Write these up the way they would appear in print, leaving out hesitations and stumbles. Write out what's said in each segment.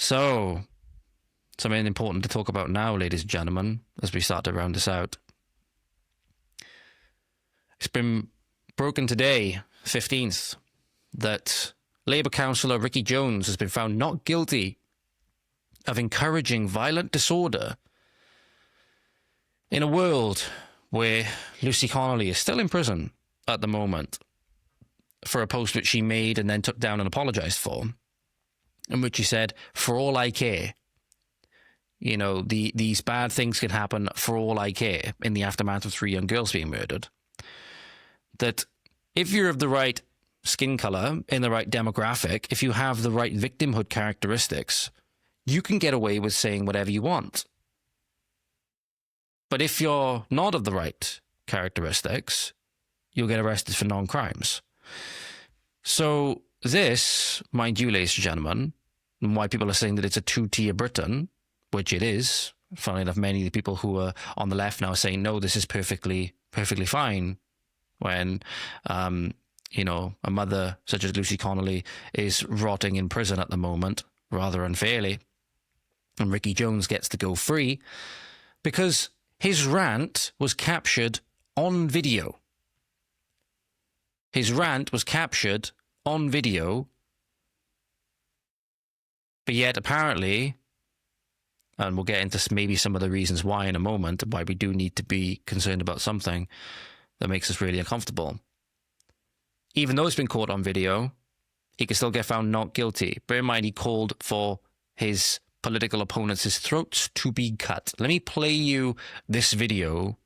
So, something important to talk about now, ladies and gentlemen, as we start to round this out. It's been broken today, 15th, that Labour councillor Ricky Jones has been found not guilty of encouraging violent disorder in a world where Lucy Connolly is still in prison at the moment for a post which she made and then took down and apologised for, in which she said, "For all I care." You know, these bad things can happen for all I care in the aftermath of 3 young girls being murdered. That if you're of the right skin colour, in the right demographic, if you have the right victimhood characteristics, you can get away with saying whatever you want. But if you're not of the right characteristics, you'll get arrested for non-crimes. So this, mind you, ladies and gentlemen, and why people are saying that it's a two-tier Britain, which it is. Funnily enough, many of the people who are on the left now are saying, no, this is perfectly fine. When, you know, a mother such as Lucy Connolly is rotting in prison at the moment, rather unfairly, and Ricky Jones gets to go free because his rant was captured on video. His rant was captured on video, but yet apparently, and we'll get into maybe some of the reasons why in a moment, why we do need to be concerned about something that makes us really uncomfortable. Even though it's been caught on video, he can still get found not guilty. Bear in mind, he called for his political opponents' throats to be cut. Let me play you this video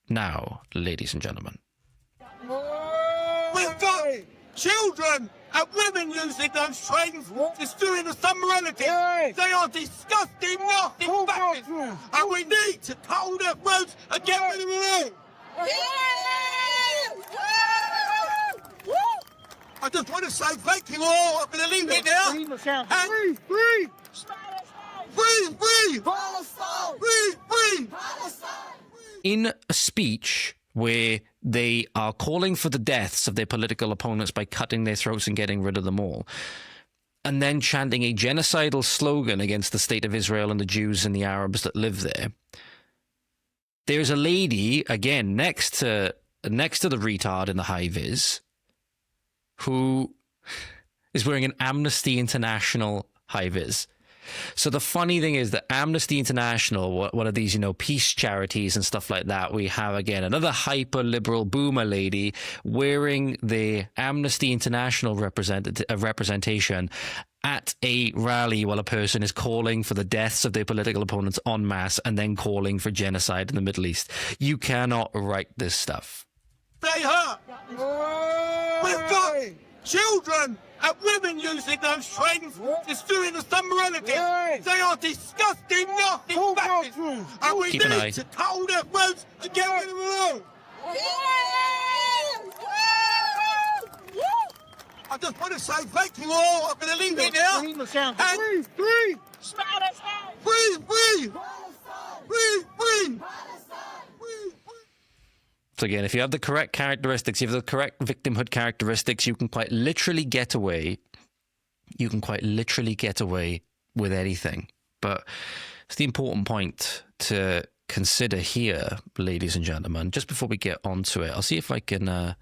now, ladies and gentlemen. We've got children and women using those trains, destroying the morality. They are disgusting, nasty bastards, and we need to cut their throats and get rid of them all. I just want to say thank you all. I'm going to leave it now. And free! In a speech where they are calling for the deaths of their political opponents by cutting their throats and getting rid of them all, and then chanting a genocidal slogan against the state of Israel and the Jews and the Arabs that live there, there's a lady, again, next to the retard in the high-vis, who is wearing an Amnesty International high-vis. So the funny thing is that Amnesty International, one of these, you know, peace charities and stuff like that, we have, again, another hyper-liberal boomer lady wearing the Amnesty International representation at a rally while a person is calling for the deaths of their political opponents en masse and then calling for genocide in the Middle East. You cannot write this stuff. They hurt. We've got children and women using those trains, destroying the morality. They are disgusting, nasty bastards, and we need to cut their throats and get rid of them all. I just want to say thank you all. I'm going to leave it now. And free! So again, if you have the correct characteristics, you have the correct victimhood characteristics, you can quite literally get away. You can quite literally get away with anything. But it's the important point to consider here, ladies and gentlemen. Just before we get onto it, I'll see if I can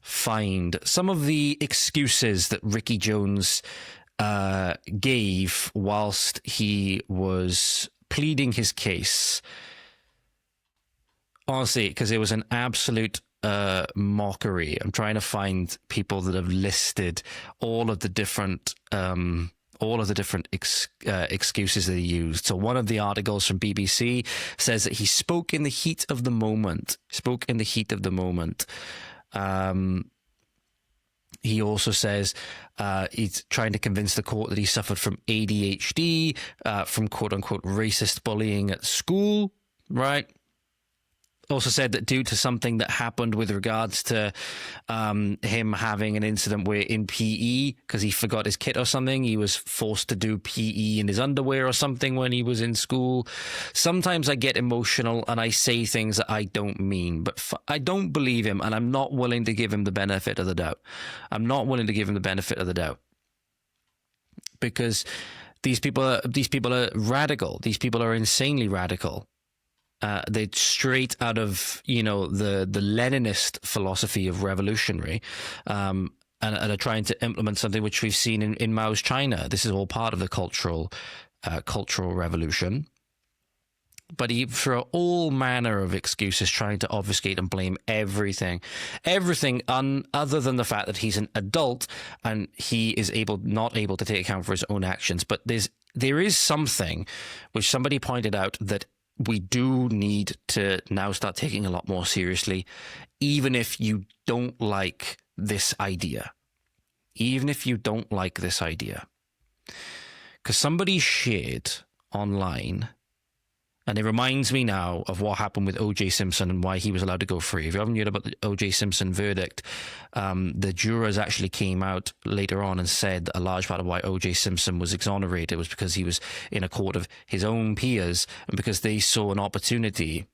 find some of the excuses that Ricky Jones gave whilst he was pleading his case. Honestly, because it was an absolute mockery. I'm trying to find people that have listed all of the different excuses that he used. So one of the articles from BBC says that he spoke in the heat of the moment. He also says he's trying to convince the court that he suffered from ADHD, from quote-unquote racist bullying at school, right? Also said that due to something that happened with regards to him having an incident where in PE, because he forgot his kit or something, he was forced to do PE in his underwear or something when he was in school. Sometimes I get emotional and I say things that I don't mean, but I don't believe him, and I'm not willing to give him the benefit of the doubt. Because These people are radical. These people are insanely radical. They're straight out of, you know, the Leninist philosophy of revolutionary, and are trying to implement something which we've seen in Mao's China. This is all part of the cultural revolution. But he throw all manner of excuses, trying to obfuscate and blame everything other than the fact that he's an adult and he is not able to take account for his own actions. But there is something which somebody pointed out that we do need to now start taking a lot more seriously, even if you don't like this idea. Even if you don't like this idea. Because somebody shared online, and it reminds me now of what happened with O.J. Simpson and why he was allowed to go free. If you haven't heard about the O.J. Simpson verdict, the jurors actually came out later on and said that a large part of why O.J. Simpson was exonerated was because he was in a court of his own peers and because they saw an opportunity.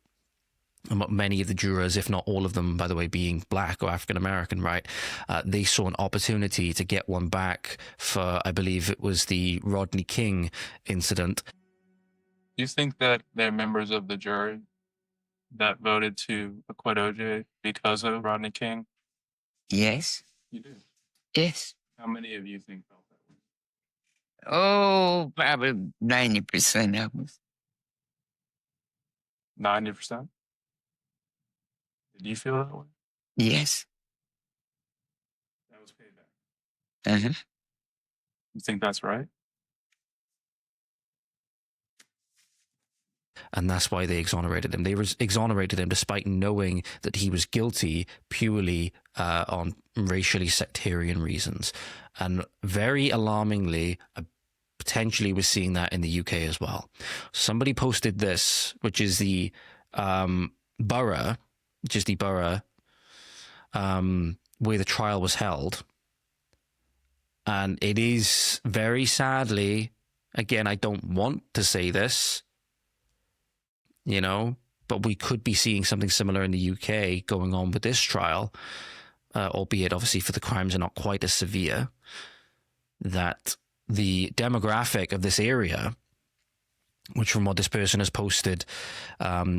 Many of the jurors, if not all of them, by the way, being black or African American, right? They saw an opportunity to get one back for, I believe it was the Rodney King incident. Do you think that they're members of the jury that voted to acquit OJ because of Rodney King? Yes. You do? Yes. How many of you think felt that way? Oh, probably 90% of us. 90%? Did you feel that way? Yes. That was payback. Uh-huh. You think that's right? And that's why they exonerated him. They exonerated him despite knowing that he was guilty purely on racially sectarian reasons. And very alarmingly, potentially we're seeing that in the UK as well. Somebody posted this, which is the borough, where the trial was held. And it is very sadly, again, I don't want to say this, you know, but we could be seeing something similar in the UK going on with this trial, albeit obviously for the crimes are not quite as severe, that the demographic of this area, which from what this person has posted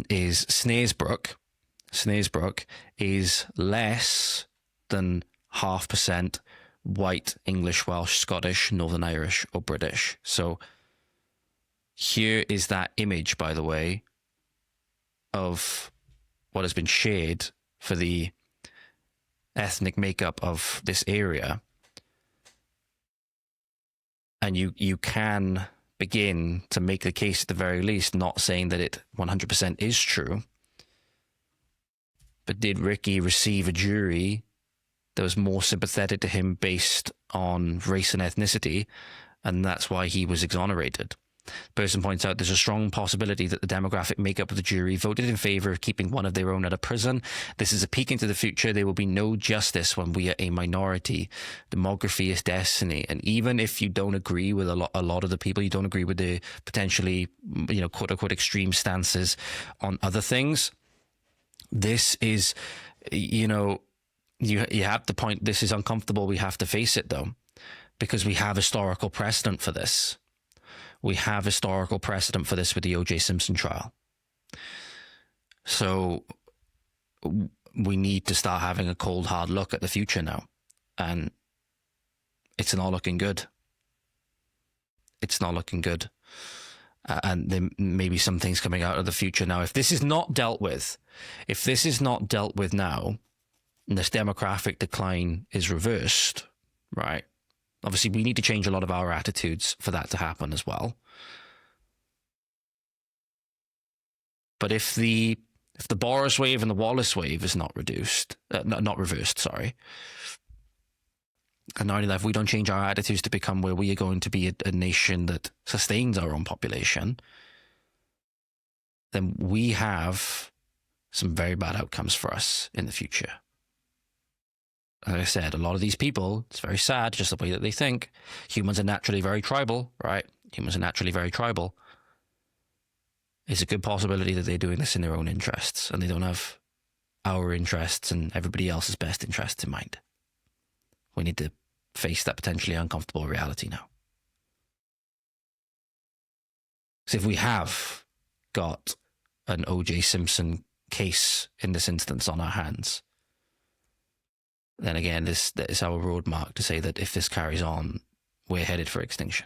is Snaresbrook is less than 0.5% white, English, Welsh, Scottish, Northern Irish or British. So here is that image, by the way, of what has been shared for the ethnic makeup of this area. And you can begin to make the case at the very least, not saying that it 100% is true, but did Ricky receive a jury that was more sympathetic to him based on race and ethnicity, and that's why he was exonerated? The person points out there's a strong possibility that the demographic makeup of the jury voted in favor of keeping one of their own out of prison. This is a peek into the future. There will be no justice when we are a minority. Demography is destiny. And even if you don't agree with a lot of the people, you don't agree with the potentially, you know, quote unquote extreme stances on other things, this is, you know, you have the point. This is uncomfortable. We have to face it though, because we have historical precedent for this. We have historical precedent for this with the O.J. Simpson trial. So we need to start having a cold, hard look at the future now. And it's not looking good. It's not looking good. And there may be some things coming out of the future now. If this is not dealt with now, and this demographic decline is reversed, right? Obviously, we need to change a lot of our attitudes for that to happen as well. But if the Boris wave and the Wallace wave is not reversed, and not only that, if we don't change our attitudes to become where we are going to be a nation that sustains our own population, then we have some very bad outcomes for us in the future. Like I said, a lot of these people, it's very sad, just the way that they think. Humans are naturally very tribal, right? Humans are naturally very tribal. It's a good possibility that they're doing this in their own interests and they don't have our interests and everybody else's best interests in mind. We need to face that potentially uncomfortable reality now. Because if we have got an O.J. Simpson case in this instance on our hands, then again, this is our roadmark to say that if this carries on, we're headed for extinction.